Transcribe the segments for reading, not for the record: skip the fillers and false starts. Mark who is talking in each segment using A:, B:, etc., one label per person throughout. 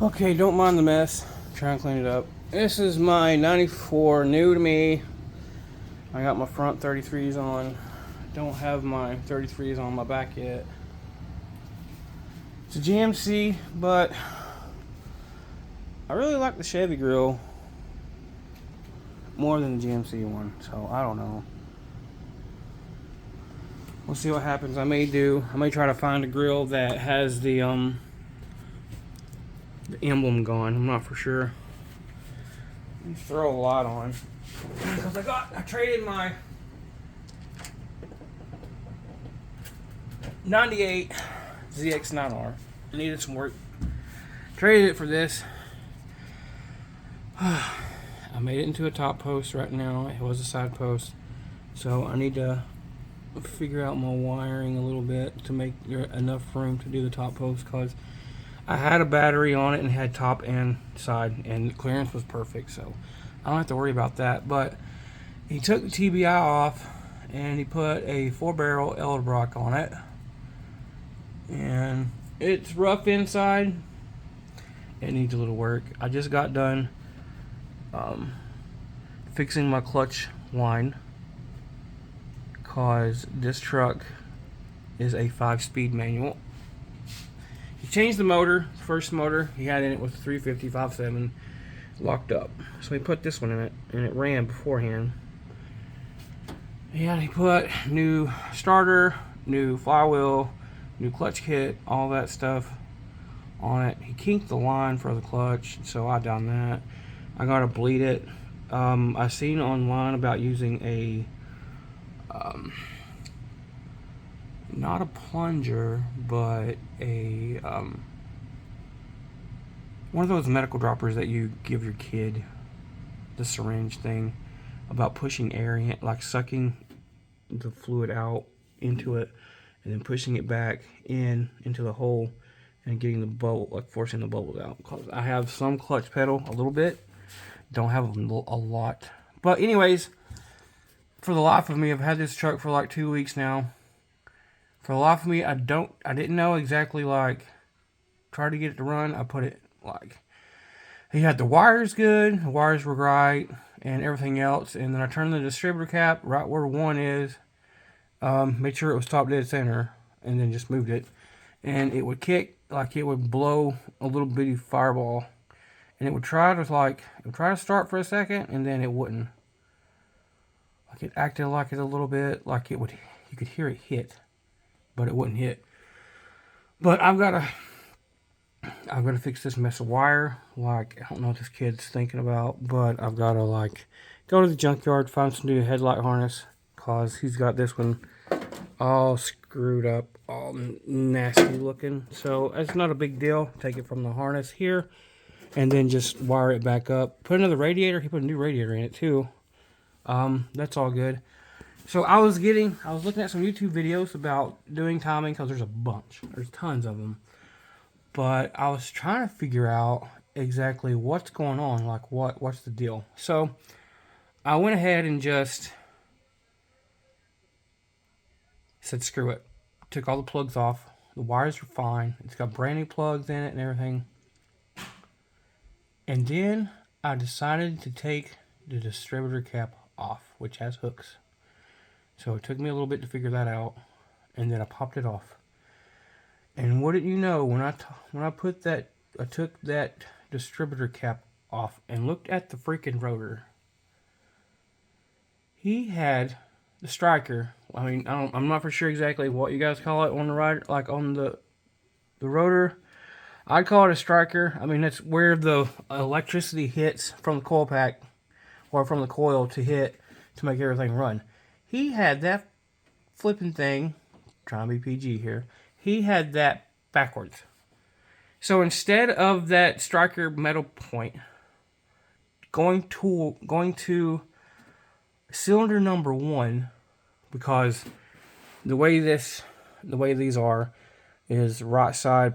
A: Okay, don't mind the mess. I'm trying to clean it up. This is my 94, new to me. I got my front 33s on. Don't have my 33s on my back yet. It's a GMC, but I really like the Chevy grill more than the GMC one, so I don't know. We'll see what happens. I may try to find a grill that has the emblem gone. I'm not for sure. Throw a lot on because I traded my 98 ZX9R. Needed some work. Traded it for this. I made it into a top post right now. It was a side post, so I need to figure out my wiring a little bit to make enough room to do the top post, because I had a battery on it and had top and side, and the clearance was perfect, so I don't have to worry about that. But he took the TBI off and he put a 4-barrel Edelbrock on it, and it's rough inside. It needs a little work. I just got done fixing my clutch line, because this truck is a 5-speed manual. He changed the motor. First motor he had in it was 350 5.7 locked up, so he put this one in it, and it ran beforehand. And he put new starter, new flywheel, new clutch kit, all that stuff on it. He kinked the line for the clutch, so I done that. I gotta bleed it. I seen online about using a not a plunger, but a one of those medical droppers that you give your kid, the syringe thing, about pushing air in, like sucking the fluid out into it and then pushing it back into the hole and getting the bubble, like forcing the bubbles out. Because I have some clutch pedal, a little bit, don't have a lot. But anyways, for the life of me, I've had this truck for like 2 weeks now. For the life of me, I didn't know exactly, like, tried to get it to run. I put it, like, he had the wires good, the wires were right, and everything else. And then I turned the distributor cap right where one is, made sure it was top dead center, and then just moved it. And it would kick, like it would blow a little bitty fireball. And it would try to start for a second, and then it wouldn't. Like it acted like it a little bit, like it would, you could hear it hit, but it wouldn't hit. But I've got to fix this mess of wire. Like, I don't know what this kid's thinking about, but I've got to, like, go to the junkyard, find some new headlight harness, cause he's got this one all screwed up, all nasty looking. So it's not a big deal. Take it from the harness here, and then just wire it back up. Put another radiator. He put a new radiator in it too. That's all good. So I was looking at some YouTube videos about doing timing, because there's tons of them. But I was trying to figure out exactly what's going on, like what's the deal. So I went ahead and just said screw it. Took all the plugs off. The wires were fine. It's got brand new plugs in it and everything. And then I decided to take the distributor cap off, which has hooks. So it took me a little bit to figure that out, and then I popped it off. And wouldn't you know, when I took that distributor cap off and looked at the freaking rotor, he had the striker. I mean, I'm not for sure exactly what you guys call it on the rider, like on the rotor. I'd call it a striker. I mean, that's where the electricity hits from the coil pack or from the coil to hit to make everything run. He had that flipping thing, trying to be PG here, he had that backwards. So instead of that striker metal point going to cylinder number 1, because the way these are is right side,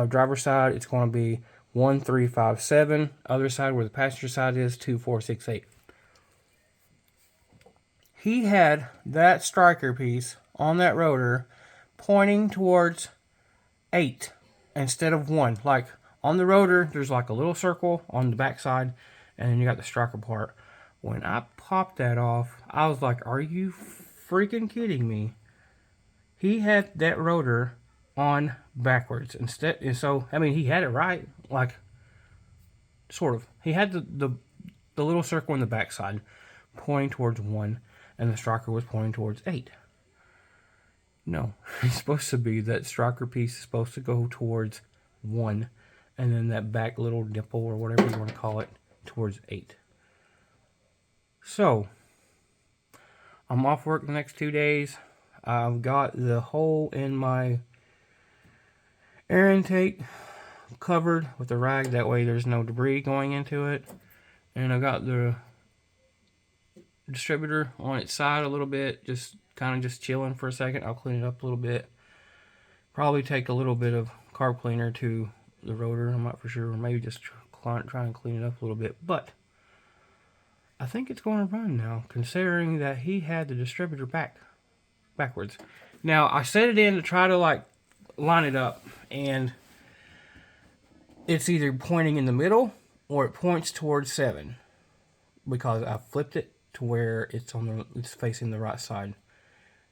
A: driver's side, it's going to be 1 3 5 7. Other side, where the passenger side is, 2 4 6 8. He had that striker piece on that rotor pointing towards 8 instead of 1, like On the rotor, there's like a little circle on the backside, and then you got the striker part. When I popped that off, I was like, are you freaking kidding me? He had that rotor on backwards instead. And so, I mean, he had it right, like, sort of. He had the little circle on the backside pointing towards 1, and the striker was pointing towards 8. No, it's supposed to be that striker piece is supposed to go towards 1, and then that back little dimple or whatever you want to call it towards 8. So, I'm off work the next 2 days. I've got the hole in my air intake covered with a rag. That way there's no debris going into it. And I got the distributor on its side a little bit, just kind of just chilling for a second. I'll clean it up a little bit. Probably take a little bit of carb cleaner to the rotor. I'm not for sure. Or maybe just try and clean it up a little bit. But I think it's going to run now, considering that he had the distributor backwards. Now, I set it in to try to like line it up, and it's either pointing in the middle or it points towards 7, because I flipped it to where it's facing the right side.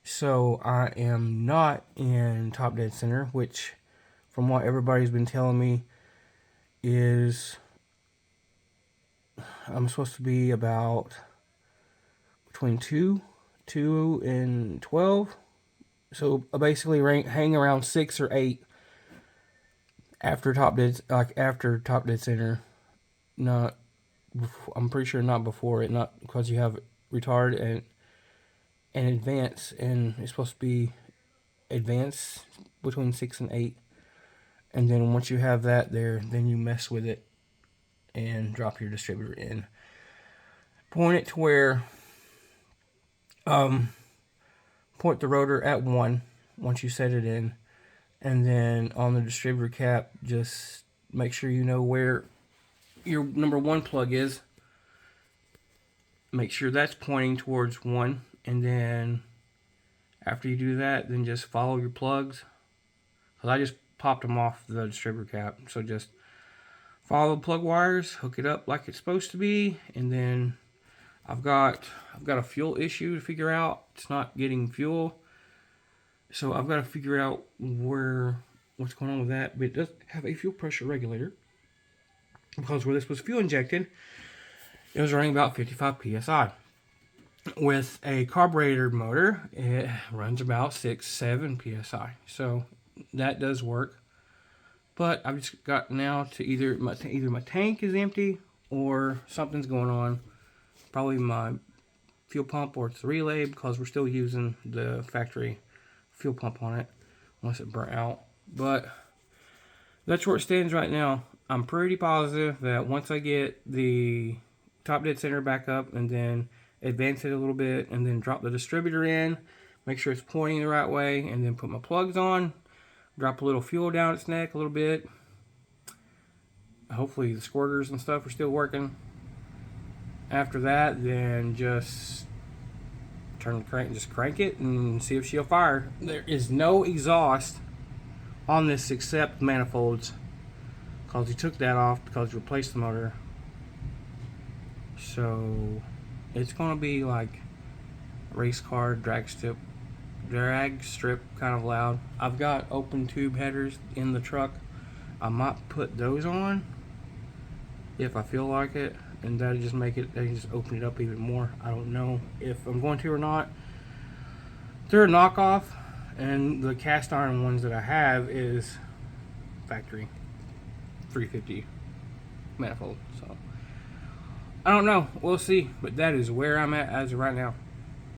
A: So I am not in top dead center, which from what everybody's been telling me is I'm supposed to be about between 2 and 12. So basically hang around 6 or 8 after top dead center. Not, I'm pretty sure not before it, not because you have retard and advance, and it's supposed to be advance between 6 and 8. And then once you have that there, then you mess with it and drop your distributor in. Point it to where, point the rotor at 1 once you set it in, and then on the distributor cap, just make sure you know where your number 1 plug is. Make sure that's pointing towards 1, and then after you do that, then just follow your plugs. Because I just popped them off the distributor cap, so just follow the plug wires, hook it up like it's supposed to be, and then I've got a fuel issue to figure out. It's not getting fuel, so I've got to figure out what's going on with that. But it does have a fuel pressure regulator, because where this was fuel injected, it was running about 55 psi. With a carburetor motor, it runs about 6-7 psi. So that does work. But I've just got now to either my tank is empty or something's going on. Probably my fuel pump, or it's the relay, because we're still using the factory fuel pump on it unless it burnt out. But that's where it stands right now. I'm pretty positive that once I get the top dead center back up and then advance it a little bit and then drop the distributor in, make sure it's pointing the right way, and then put my plugs on, drop a little fuel down its neck a little bit. Hopefully the squirters and stuff are still working. After that, then just turn the crank, just crank it and see if she'll fire. There is no exhaust on this except manifolds, because he took that off because he replaced the motor. So it's gonna be like race car drag strip kind of loud. I've got open tube headers in the truck. I might put those on if I feel like it, and that'll just open it up even more. I don't know if I'm going to or not. They're a knockoff, and the cast iron ones that I have is factory 350 manifold. So I don't know. We'll see. But that is where I'm at as of right now.